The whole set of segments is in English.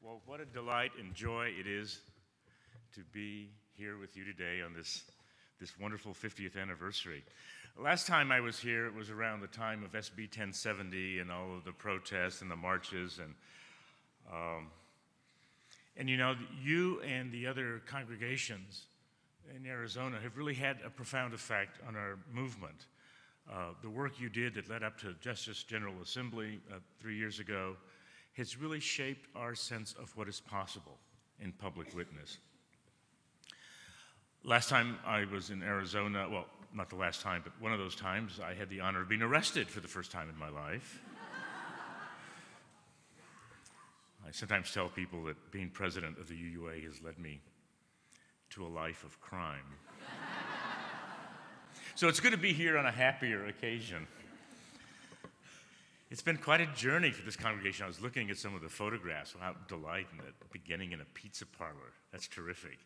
Well, what a delight and joy it is to be here with you today on this wonderful 50th anniversary. Last time I was here, it was around the time of SB 1070 and all of the protests and the marches, and you know, you and the other congregations in Arizona have really had a profound effect on our movement. The work you did that led up to Justice General Assembly 3 years ago has really shaped our sense of what is possible in public witness. Last time I was in Arizona, well, not the last time, but one of those times, I had the honor of being arrested for the first time in my life. I sometimes tell people that being president of the UUA has led me to a life of crime. So it's good to be here on a happier occasion. It's been quite a journey for this congregation. I was looking at some of the photographs. Wow, delight in it, beginning in a pizza parlor. That's terrific.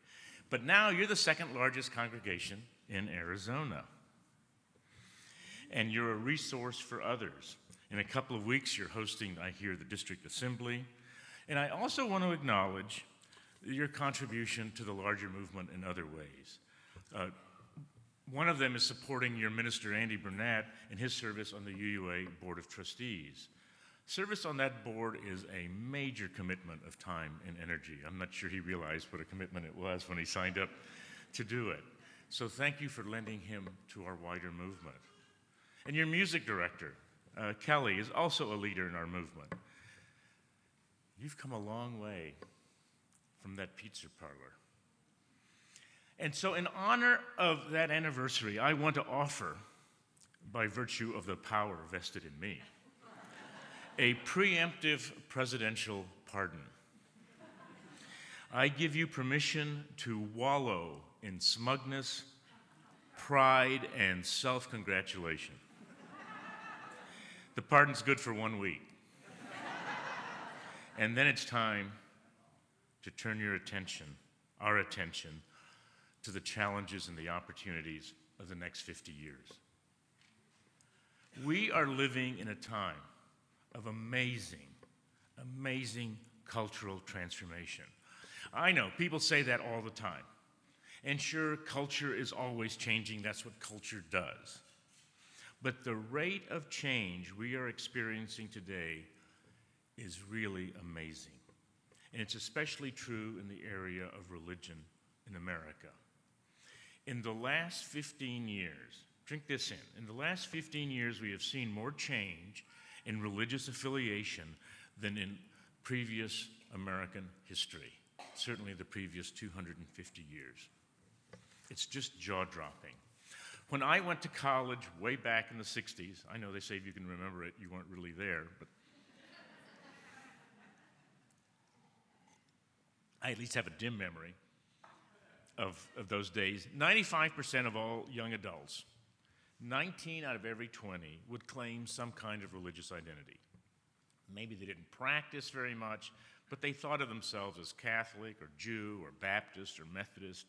But now you're the second largest congregation in Arizona. And you're a resource for others. In a couple of weeks, you're hosting, I hear, the district assembly. And I also want to acknowledge your contribution to the larger movement in other ways. One of them is supporting your minister, Andy Burnett, in his service on the UUA Board of Trustees. Service on that board is a major commitment of time and energy. I'm not sure he realized what a commitment it was when he signed up to do it. So thank you for lending him to our wider movement. And your music director, Kelly, is also a leader in our movement. You've come a long way from that pizza parlor. And so in honor of that anniversary, I want to offer, by virtue of the power vested in me, a preemptive presidential pardon. I give you permission to wallow in smugness, pride, and self-congratulation. The pardon's good for 1 week. And then it's time to turn your attention, our attention, to the challenges and the opportunities of the next 50 years. We are living in a time of amazing, amazing cultural transformation. I know, people say that all the time. And sure, culture is always changing. That's what culture does. But the rate of change we are experiencing today is really amazing. And it's especially true in the area of religion in America. In the last 15 years, drink this in the last 15 years we have seen more change in religious affiliation than in previous American history, certainly the previous 250 years. It's just jaw-dropping. When I went to college way back in the 60s, I know they say if you can remember it, you weren't really there, but I at least have a dim memory of those days. 95% of all young adults, 19 out of every 20, would claim some kind of religious identity. Maybe they didn't practice very much, but they thought of themselves as Catholic or Jew or Baptist or Methodist.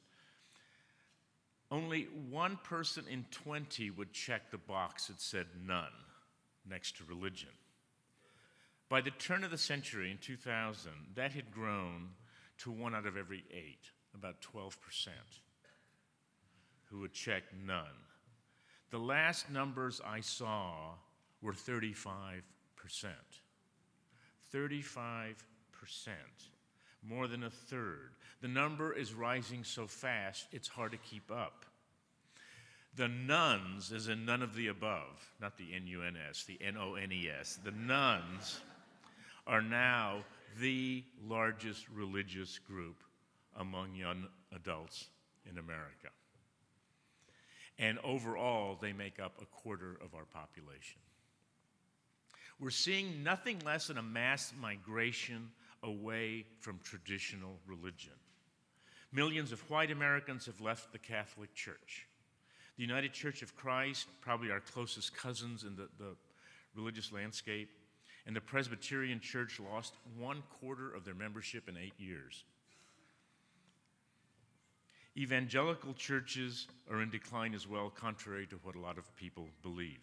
Only one person in 20 would check the box that said none next to religion. By the turn of the century in 2000, that had grown to 1 out of every 8. About 12%, who would check none. The last numbers I saw were 35%. 35%, more than a third. The number is rising so fast, it's hard to keep up. The nuns, as in none of the above, not the N-U-N-S, the N-O-N-E-S, the nuns are now the largest religious group among young adults in America. And overall, they make up a quarter of our population. We're seeing nothing less than a mass migration away from traditional religion. Millions of white Americans have left the Catholic Church. The United Church of Christ, probably our closest cousins in the religious landscape, and the Presbyterian Church lost 1/4 of their membership in 8 years. Evangelical churches are in decline as well, contrary to what a lot of people believe.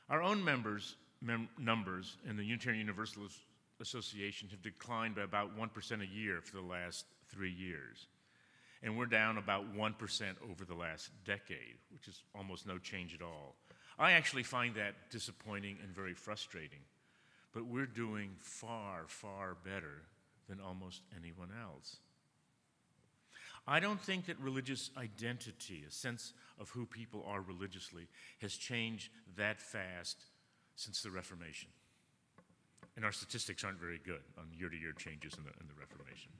Our own numbers in the Unitarian Universalist Association have declined by about 1% a year for the last 3 years. And we're down about 1% over the last decade, which is almost no change at all. I actually find that disappointing and very frustrating. But we're doing far, far better than almost anyone else. I don't think that religious identity, a sense of who people are religiously, has changed that fast since the Reformation. And our statistics aren't very good on year-to-year changes in the Reformation.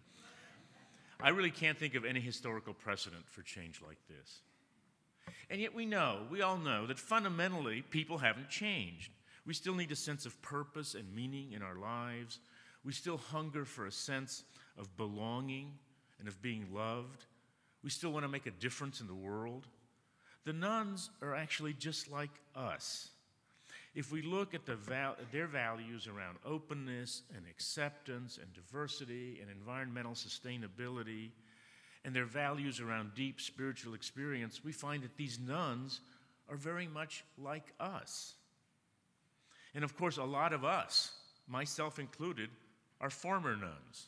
I really can't think of any historical precedent for change like this. And yet we all know, that fundamentally people haven't changed. We still need a sense of purpose and meaning in our lives. We still hunger for a sense of belonging and of being loved. We still want to make a difference in the world. The nuns are actually just like us. If we look at their values around openness and acceptance and diversity and environmental sustainability, and their values around deep spiritual experience, we find that these nuns are very much like us. And of course, a lot of us, myself included, are former nuns.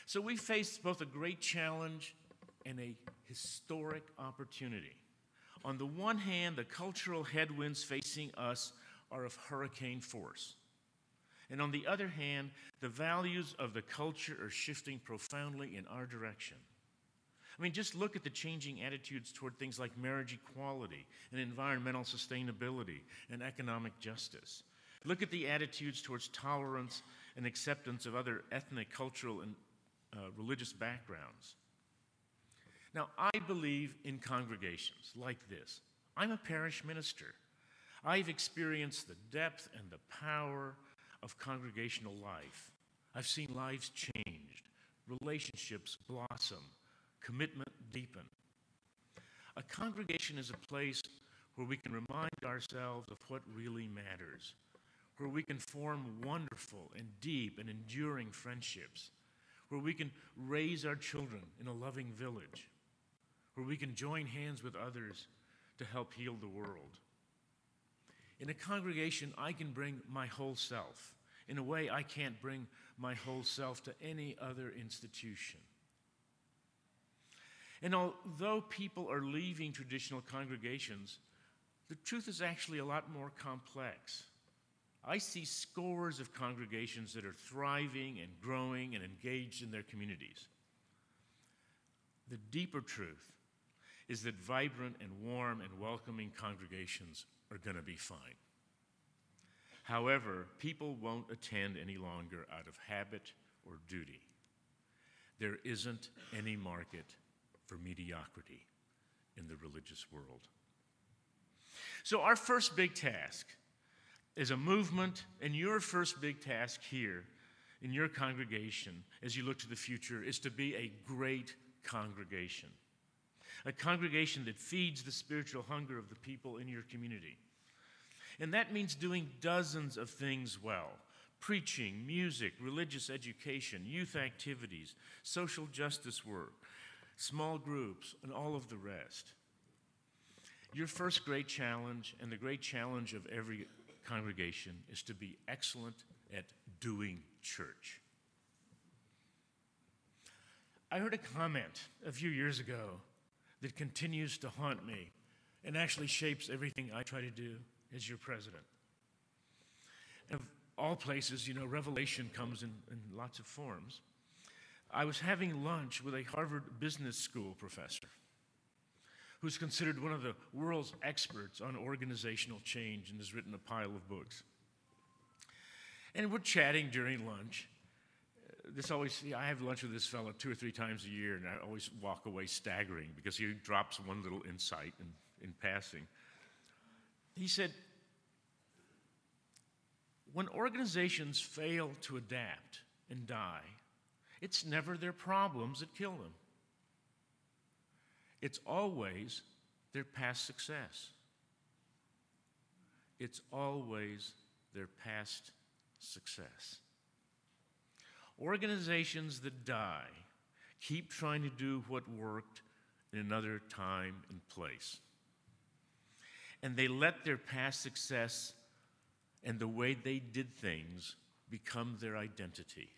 So we face both a great challenge and a historic opportunity. On the one hand, the cultural headwinds facing us are of hurricane force. And on the other hand, the values of the culture are shifting profoundly in our direction. I mean, just look at the changing attitudes toward things like marriage equality and environmental sustainability and economic justice. Look at the attitudes towards tolerance and acceptance of other ethnic, cultural, and religious backgrounds. Now, I believe in congregations like this. I'm a parish minister. I've experienced the depth and the power of congregational life. I've seen lives changed, relationships blossom, commitment deepen. A congregation is a place where we can remind ourselves of what really matters, where we can form wonderful and deep and enduring friendships, where we can raise our children in a loving village, where we can join hands with others to help heal the world. In a congregation, I can bring my whole self in a way I can't bring my whole self to any other institution. And although people are leaving traditional congregations, the truth is actually a lot more complex. I see scores of congregations that are thriving and growing and engaged in their communities. The deeper truth is that vibrant and warm and welcoming congregations are going to be fine. However, people won't attend any longer out of habit or duty. There isn't any market for mediocrity in the religious world. So our first big task as a movement, and your first big task here in your congregation as you look to the future, is to be a great congregation. A congregation that feeds the spiritual hunger of the people in your community. And that means doing dozens of things well. Preaching, music, religious education, youth activities, social justice work, small groups, and all of the rest. Your first great challenge, and the great challenge of every congregation, is to be excellent at doing church. I heard a comment a few years ago that continues to haunt me and actually shapes everything I try to do as your president. Of all places, you know, revelation comes in lots of forms. I was having lunch with a Harvard Business School professor who's considered one of the world's experts on organizational change and has written a pile of books. And we're chatting during lunch. I have lunch with this fellow 2 or 3 times a year, and I always walk away staggering because he drops one little insight in passing. He said, when organizations fail to adapt and die, it's never their problems that kill them. It's always their past success. It's always their past success. Organizations that die keep trying to do what worked in another time and place. And they let their past success and the way they did things become their identity.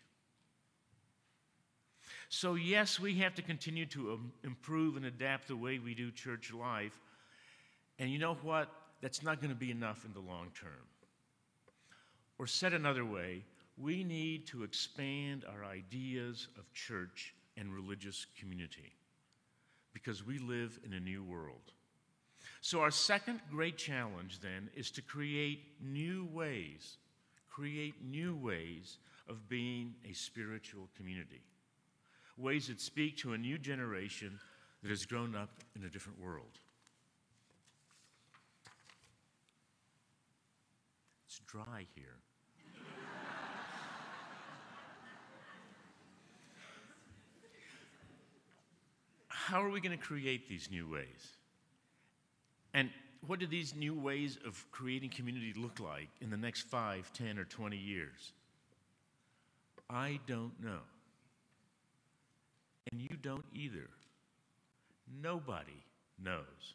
So yes, we have to continue to improve and adapt the way we do church life. And you know what? That's not going to be enough in the long term. Or said another way, we need to expand our ideas of church and religious community because we live in a new world. So our second great challenge then is to create new ways of being a spiritual community. Ways that speak to a new generation that has grown up in a different world. It's dry here. How are we going to create these new ways? And what do these new ways of creating community look like in the next 5, 10, or 20 years? I don't know. And you don't either. Nobody knows.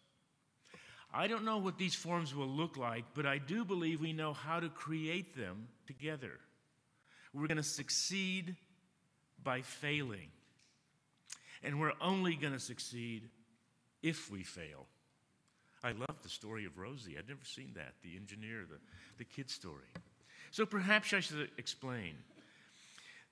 I don't know what these forms will look like, but I do believe we know how to create them together. We're going to succeed by failing. And we're only going to succeed if we fail. I love the story of Rosie. I'd never seen that, the engineer, the kid story. So perhaps I should explain.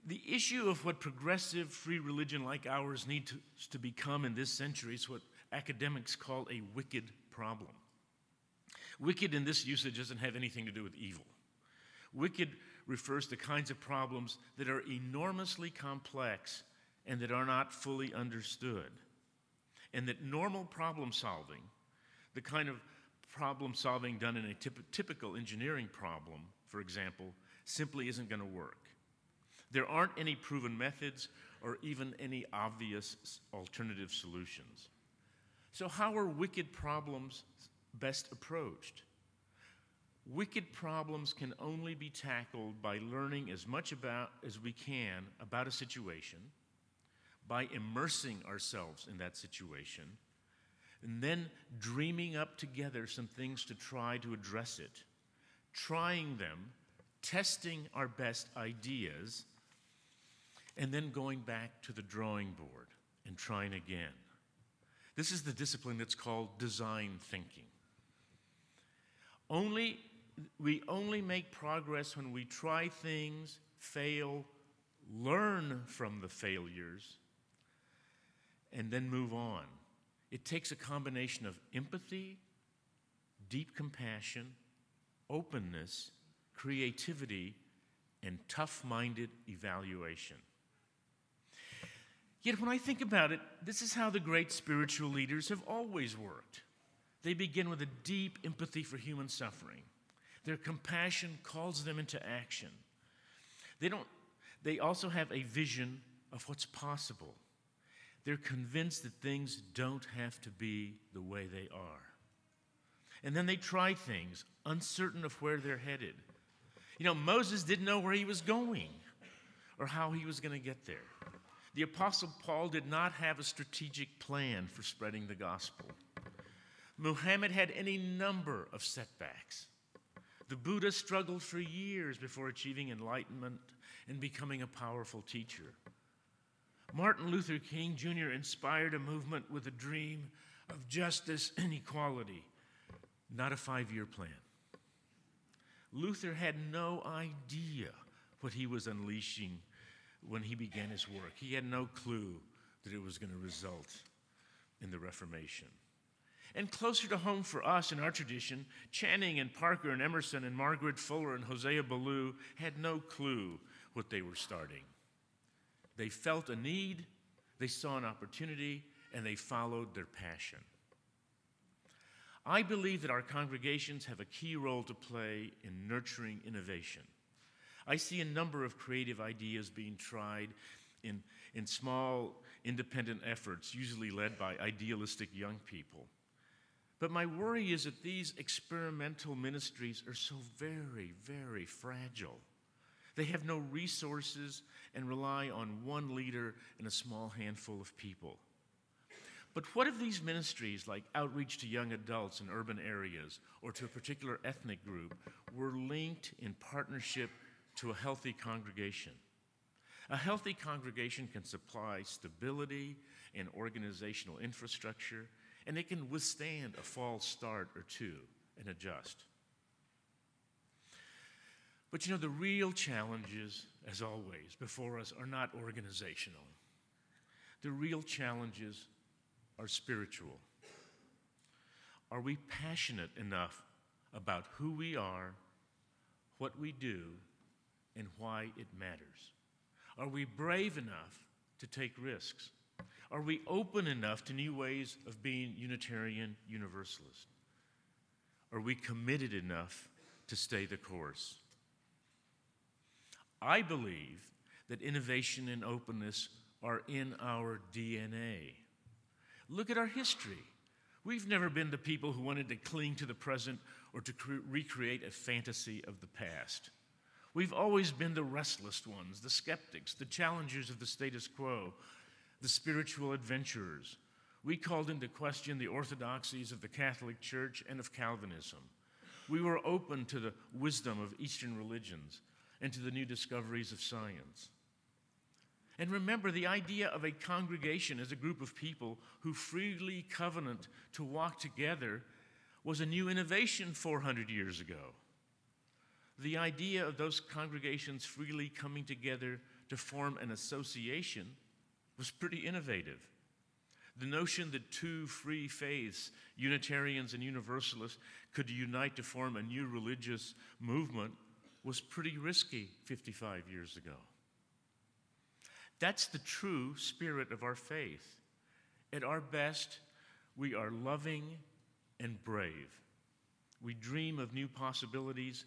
The issue of what progressive free religion like ours needs to become in this century is what academics call a wicked problem. Wicked in this usage doesn't have anything to do with evil. Wicked refers to kinds of problems that are enormously complex and that are not fully understood. And that normal problem solving, the kind of problem solving done in a typical engineering problem, for example, simply isn't going to work. There aren't any proven methods or even any obvious alternative solutions. So how are wicked problems best approached? Wicked problems can only be tackled by learning as much as we can about a situation, by immersing ourselves in that situation, and then dreaming up together some things to try to address it, trying them, testing our best ideas, and then going back to the drawing board and trying again. This is the discipline that's called design thinking. We only make progress when we try things, fail, learn from the failures, and then move on. It takes a combination of empathy, deep compassion, openness, creativity, and tough-minded evaluation. Yet when I think about it, this is how the great spiritual leaders have always worked. They begin with a deep empathy for human suffering. Their compassion calls them into action. They also have a vision of what's possible. They're convinced that things don't have to be the way they are. And then they try things, uncertain of where they're headed. You know, Moses didn't know where he was going or how he was going to get there. The Apostle Paul did not have a strategic plan for spreading the gospel. Muhammad had any number of setbacks. The Buddha struggled for years before achieving enlightenment and becoming a powerful teacher. Martin Luther King Jr. inspired a movement with a dream of justice and equality, not a 5-year plan. Luther had no idea what he was unleashing when he began his work. He had no clue that it was going to result in the Reformation. And closer to home for us in our tradition, Channing and Parker and Emerson and Margaret Fuller and Hosea Ballou had no clue what they were starting. They felt a need, they saw an opportunity, and they followed their passion. I believe that our congregations have a key role to play in nurturing innovation. I see a number of creative ideas being tried in small, independent efforts, usually led by idealistic young people. But my worry is that these experimental ministries are so very, very fragile. They have no resources and rely on one leader and a small handful of people. But what if these ministries, like outreach to young adults in urban areas or to a particular ethnic group, were linked in partnership to a healthy congregation? A healthy congregation can supply stability and organizational infrastructure, and it can withstand a false start or two and adjust. But you know, the real challenges, as always, before us are not organizational. The real challenges are spiritual. Are we passionate enough about who we are, what we do, and why it matters? Are we brave enough to take risks? Are we open enough to new ways of being Unitarian Universalist? Are we committed enough to stay the course? I believe that innovation and openness are in our DNA. Look at our history. We've never been the people who wanted to cling to the present or to recreate a fantasy of the past. We've always been the restless ones, the skeptics, the challengers of the status quo, the spiritual adventurers. We called into question the orthodoxies of the Catholic Church and of Calvinism. We were open to the wisdom of Eastern religions and to the new discoveries of science. And remember, the idea of a congregation as a group of people who freely covenant to walk together was a new innovation 400 years ago. The idea of those congregations freely coming together to form an association was pretty innovative. The notion that two free faiths, Unitarians and Universalists, could unite to form a new religious movement was pretty risky 55 years ago. That's the true spirit of our faith. At our best, we are loving and brave. We dream of new possibilities,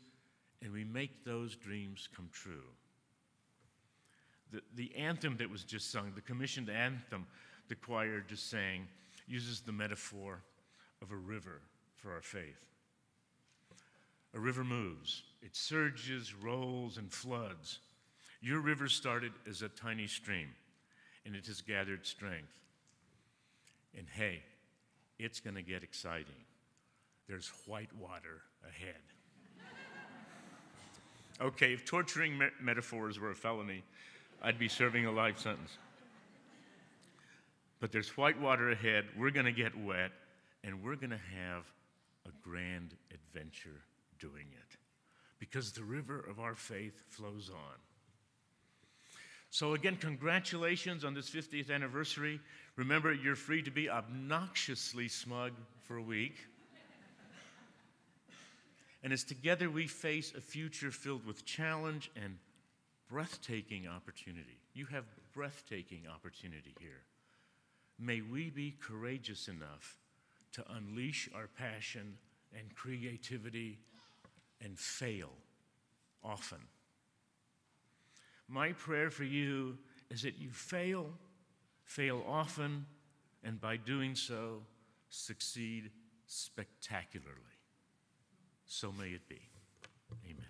and we make those dreams come true. The anthem that was just sung, the commissioned anthem the choir just sang, uses the metaphor of a river for our faith. A river moves. It surges, rolls, and floods. Your river started as a tiny stream, and it has gathered strength. And hey, it's going to get exciting. There's white water ahead. Okay, if torturing metaphors were a felony, I'd be serving a life sentence. But there's white water ahead, we're going to get wet, and we're going to have a grand adventure doing it. Because the river of our faith flows on. So again, congratulations on this 50th anniversary. Remember, you're free to be obnoxiously smug for a week. And as together we face a future filled with challenge and breathtaking opportunity. You have breathtaking opportunity here. May we be courageous enough to unleash our passion and creativity and fail often. My prayer for you is that you fail often, and by doing so, succeed spectacularly. So may it be. Amen.